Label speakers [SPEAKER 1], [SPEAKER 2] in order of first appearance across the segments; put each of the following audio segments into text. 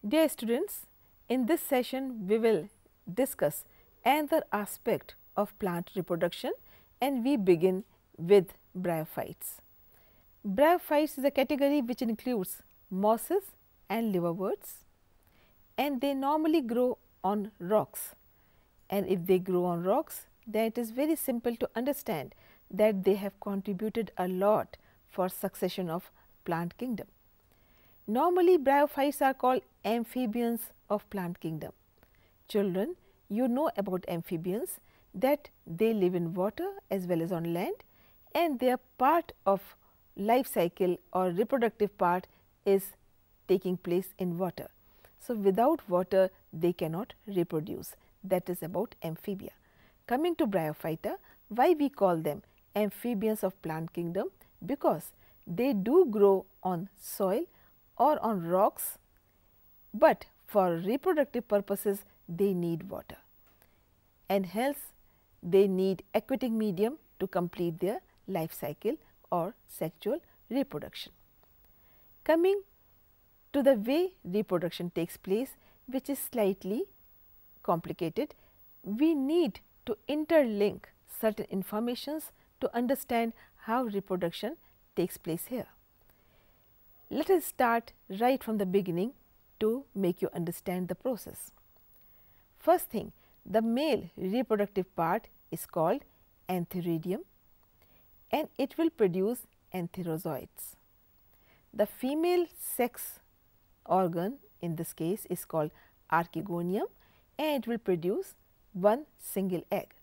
[SPEAKER 1] Dear students, in this session we will discuss another aspect of plant reproduction and we begin with bryophytes. Bryophytes is a category which includes mosses and liverworts, and they normally grow on rocks, and if they grow on rocks, then it is very simple to understand that they have contributed a lot for succession of plant kingdom. Normally bryophytes are called amphibians of plant kingdom. Children, you know about amphibians, that they live in water as well as on land, and their part of life cycle or reproductive part is taking place in water. So, without water they cannot reproduce. That is about amphibia. Coming to bryophyta, why we call them amphibians of plant kingdom? Because they do grow on soil or on rocks, but for reproductive purposes they need water, and hence they need aquatic medium to complete their life cycle or sexual reproduction. Coming to the way reproduction takes place, which is slightly complicated, we need to interlink certain informations to understand how reproduction takes place here. Let us start right from the beginning to make you understand the process. First thing, the male reproductive part is called antheridium and it will produce antherozoites. The female sex organ in this case is called archegonium and it will produce one single egg.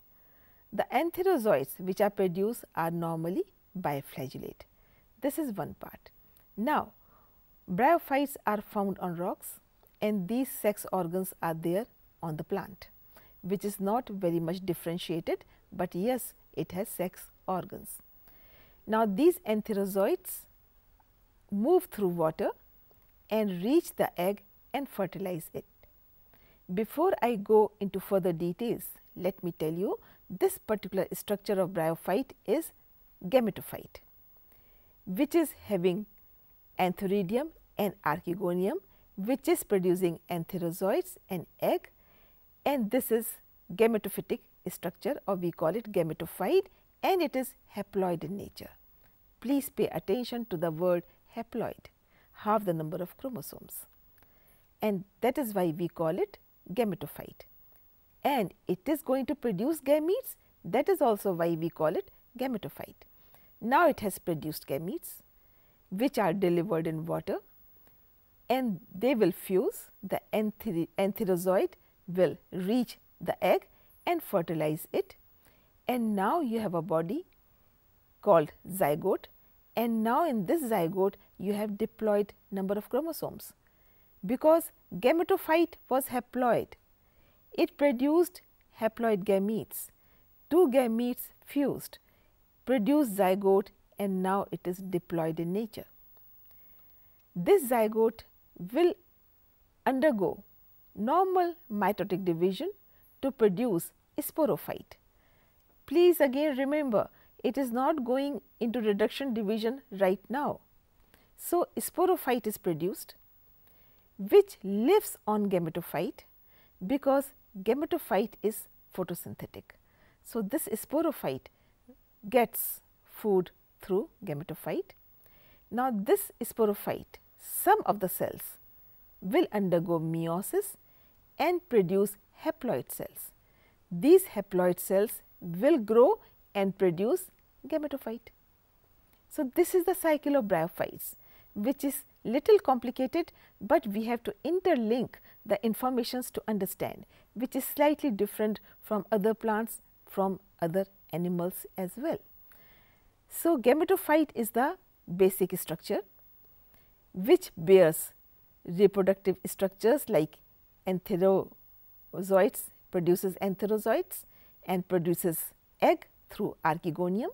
[SPEAKER 1] The antherozoites which are produced are normally biflagellate. This is one part. Now, bryophytes are found on rocks and these sex organs are there on the plant, which is not very much differentiated, but yes, it has sex organs. Now, these antherozoites move through water and reach the egg and fertilize it. Before I go into further details, let me tell you this particular structure of bryophyte is gametophyte, which is having antheridium and archegonium, which is producing antherozoites and egg, and this is gametophytic structure, or we call it gametophyte, and it is haploid in nature. Please pay attention to the word haploid, half the number of chromosomes, and that is why we call it gametophyte, and it is going to produce gametes. That is also why we call it gametophyte. Now, it has produced gametes which are delivered in water and they will fuse, the antherozoid will reach the egg and fertilize it, and now you have a body called zygote, and now in this zygote you have diploid number of chromosomes. Because gametophyte was haploid, it produced haploid gametes, two gametes fused, produced zygote, and now it is diploid in nature. This zygote will undergo normal mitotic division to produce sporophyte. Please again remember, it is not going into reduction division right now. So, sporophyte is produced which lives on gametophyte because gametophyte is photosynthetic. So, this sporophyte gets food through gametophyte. Now, this sporophyte, some of the cells will undergo meiosis and produce haploid cells. These haploid cells will grow and produce gametophyte. So, this is the cycle of bryophytes, which is little complicated, but we have to interlink the informations to understand, which is slightly different from other plants, from other animals as well. So, gametophyte is the basic structure which bears reproductive structures like antherozoites, produces antherozoites and produces egg through archegonium,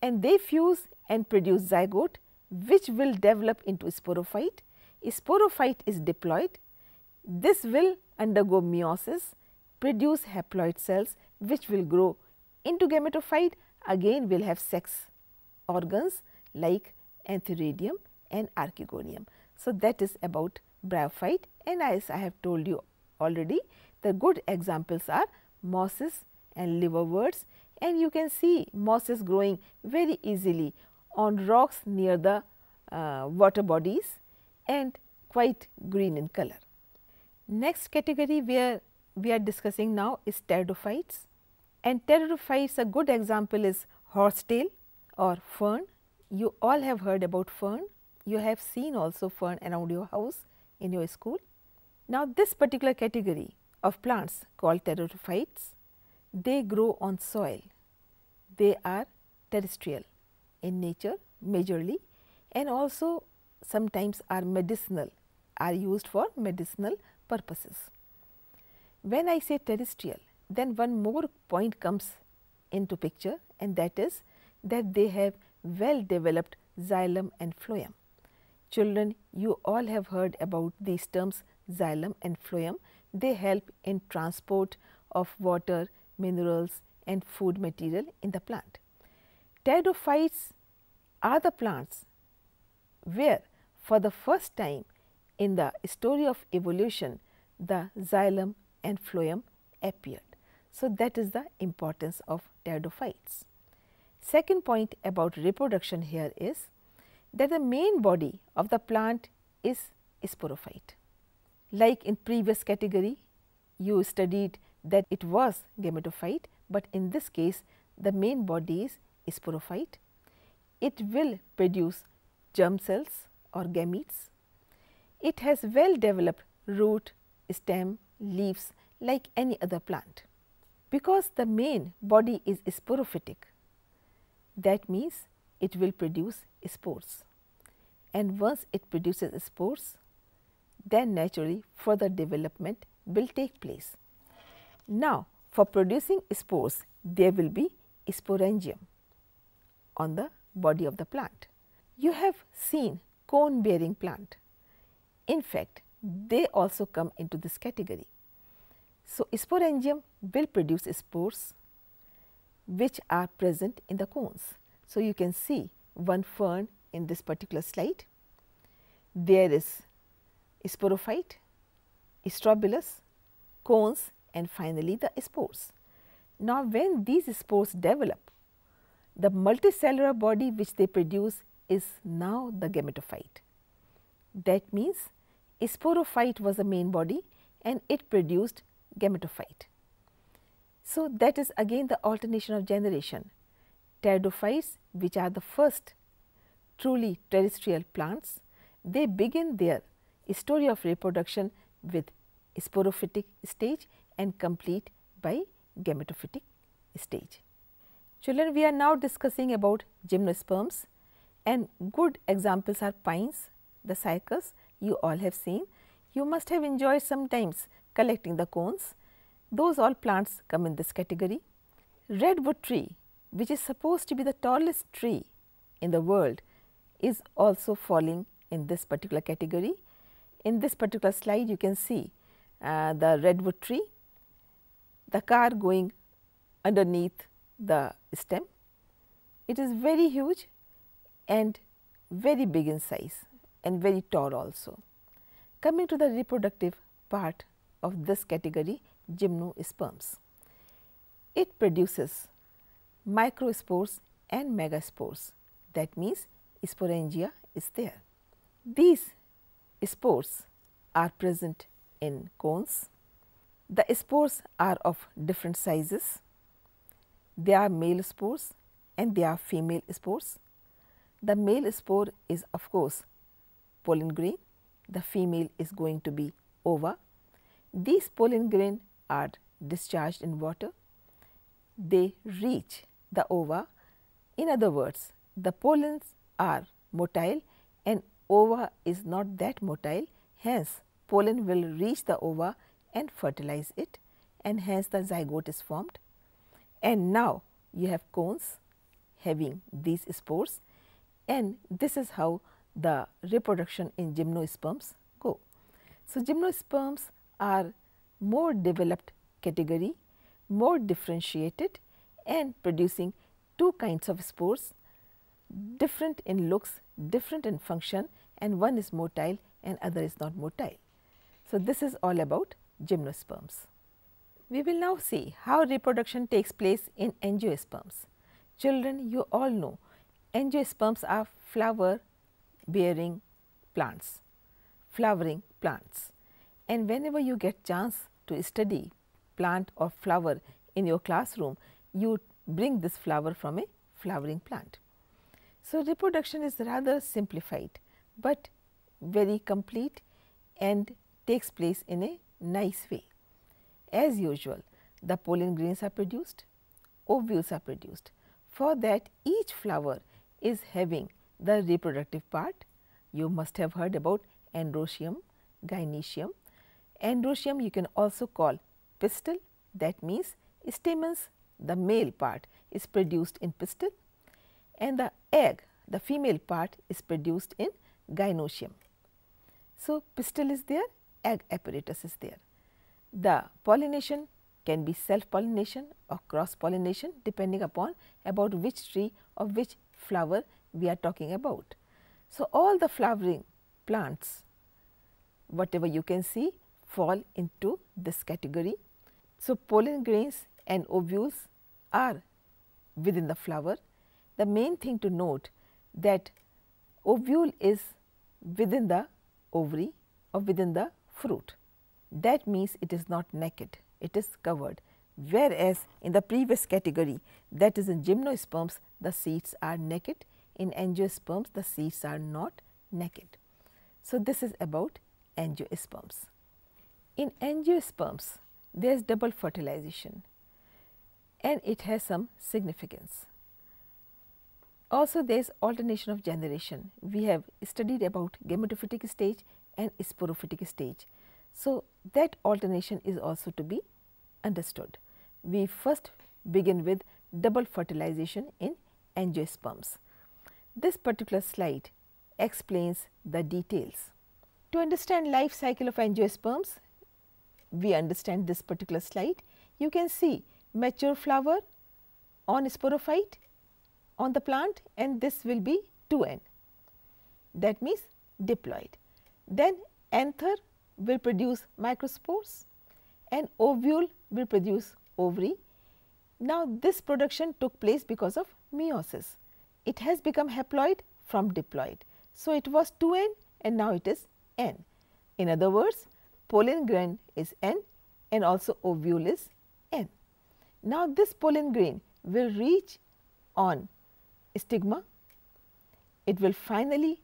[SPEAKER 1] and they fuse and produce zygote which will develop into sporophyte. Sporophyte is diploid. This will undergo meiosis, produce haploid cells which will grow into gametophyte, again will have sex organs like antheridium and archegonium. So, that is about bryophyte, and as I have told you already, the good examples are mosses and liverworts, and you can see mosses growing very easily on rocks near the water bodies and quite green in color. Next category where we are discussing now is pteridophytes, and pteridophytes, a good example is horsetail or fern. You all have heard about fern. You have seen also fern around your house in your school. Now, this particular category of plants called pteridophytes, they grow on soil. They are terrestrial in nature majorly, and also sometimes are medicinal, are used for medicinal purposes. When I say terrestrial, then one more point comes into picture, and that is that they have well developed xylem and phloem. Children, you all have heard about these terms xylem and phloem. They help in transport of water, minerals and food material in the plant. Pteridophytes are the plants where for the first time in the story of evolution the xylem and phloem appeared. So, that is the importance of pteridophytes. Second point about reproduction here is that the main body of the plant is sporophyte. Like in previous category, you studied that it was gametophyte, but in this case the main body is sporophyte. It will produce germ cells or gametes. It has well developed root, stem, leaves like any other plant. Because the main body is sporophytic, that means it will produce spores, and once it produces spores, then naturally further development will take place. Now, for producing spores, there will be sporangium on the body of the plant. You have seen cone bearing plant. In fact, they also come into this category. So, sporangium will produce spores which are present in the cones. So, you can see one fern in this particular slide. There is sporophyte, strobilus, cones and finally the spores. Now, when these spores develop, the multicellular body which they produce is now the gametophyte. That means, sporophyte was the main body and it produced gametophyte. So, that is again the alternation of generation. Pteridophytes, which are the first truly terrestrial plants, they begin their story of reproduction with sporophytic stage and complete by gametophytic stage. Children, we are now discussing about gymnosperms, and good examples are pines, the cycas you all have seen. You must have enjoyed sometimes collecting the cones. Those all plants come in this category. Redwood tree, which is supposed to be the tallest tree in the world, is also falling in this particular category. In this particular slide, you can see the redwood tree, the car going underneath the stem. It is very huge and very big in size and very tall also. Coming to the reproductive part of this category, gymnosperms. It produces microspores and megaspores. That means, sporangia is there. These spores are present in cones. The spores are of different sizes. They are male spores and they are female spores. The male spore is of course pollen grain, the female is going to be ova. These pollen grain are discharged in water. They reach the ova. In other words, the pollens are motile and ova is not that motile, hence pollen will reach the ova and fertilize it, and hence the zygote is formed. And now you have cones having these spores, and this is how the reproduction in gymnosperms go. So, gymnosperms are more developed category, more differentiated and producing two kinds of spores, different in looks, different in function, and one is motile and other is not motile. So, this is all about gymnosperms. We will now see how reproduction takes place in angiosperms. Children, you all know angiosperms are flower bearing plants, flowering plants, and whenever you get chance to study plant or flower in your classroom, you bring this flower from a flowering plant. So, reproduction is rather simplified, but very complete and takes place in a nice way. As usual, the pollen grains are produced, ovules are produced. For that, each flower is having the reproductive part. You must have heard about androecium, gynoecium. Androecium you can also call pistil, that means stamens, the male part is produced in pistil, and the egg, the female part is produced in gynoecium. So, pistil is there, egg apparatus is there. The pollination can be self pollination or cross pollination depending upon about which tree or which flower we are talking about. So, all the flowering plants, whatever you can see, fall into this category. So, pollen grains and ovules are within the flower. The main thing to note that ovule is within the ovary or within the fruit. That means it is not naked, it is covered, whereas in the previous category, that is in gymnosperms, the seeds are naked, in angiosperms the seeds are not naked. So, this is about angiosperms. In angiosperms, there is double fertilization and it has some significance. Also, there is alternation of generation. We have studied about gametophytic stage and sporophytic stage. So, that alternation is also to be understood. We first begin with double fertilization in angiosperms. This particular slide explains the details. To understand life cycle of angiosperms, we understand this particular slide. You can see mature flower on sporophyte on the plant, and this will be 2n, that means diploid. Then anther will produce microspores and ovule will produce ovary. Now, this production took place because of meiosis. It has become haploid from diploid. So, it was 2n and now it is n. In other words, pollen grain is n and also ovule is n. Now, this pollen grain will reach on stigma. It will finally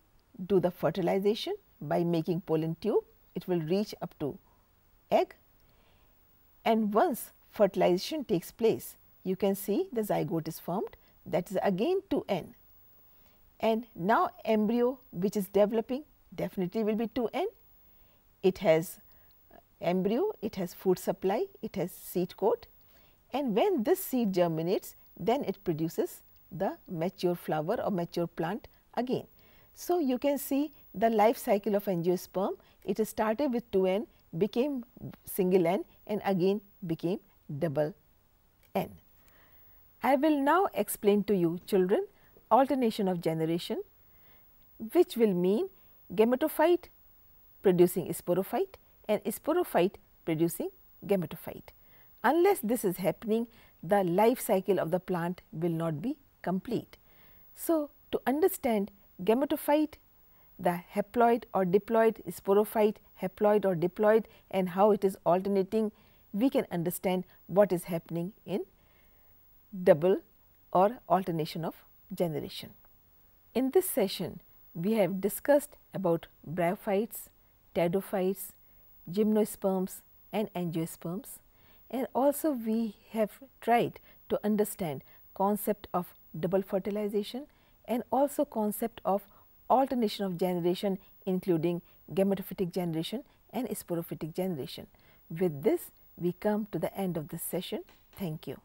[SPEAKER 1] do the fertilization by making pollen tube. It will reach up to egg, and once fertilization takes place, you can see the zygote is formed, that is again 2n, and now embryo which is developing definitely will be 2n. It has embryo, it has food supply, it has seed coat, and when this seed germinates, then it produces the mature flower or mature plant again. So, you can see the life cycle of angiosperm. It started with 2n, became single n, and again became double n. I will now explain to you children alternation of generation, which will mean gametophyte producing sporophyte and sporophyte producing gametophyte. Unless this is happening, the life cycle of the plant will not be complete. So, to understand gametophyte, the haploid or diploid, sporophyte, haploid or diploid, and how it is alternating, we can understand what is happening in double or alternation of generation. In this session, we have discussed about bryophytes, pteridophytes, gymnosperms and angiosperms, and also we have tried to understand concept of double fertilization and also concept of alternation of generation, including gametophytic generation and sporophytic generation. With this, we come to the end of this session. Thank you.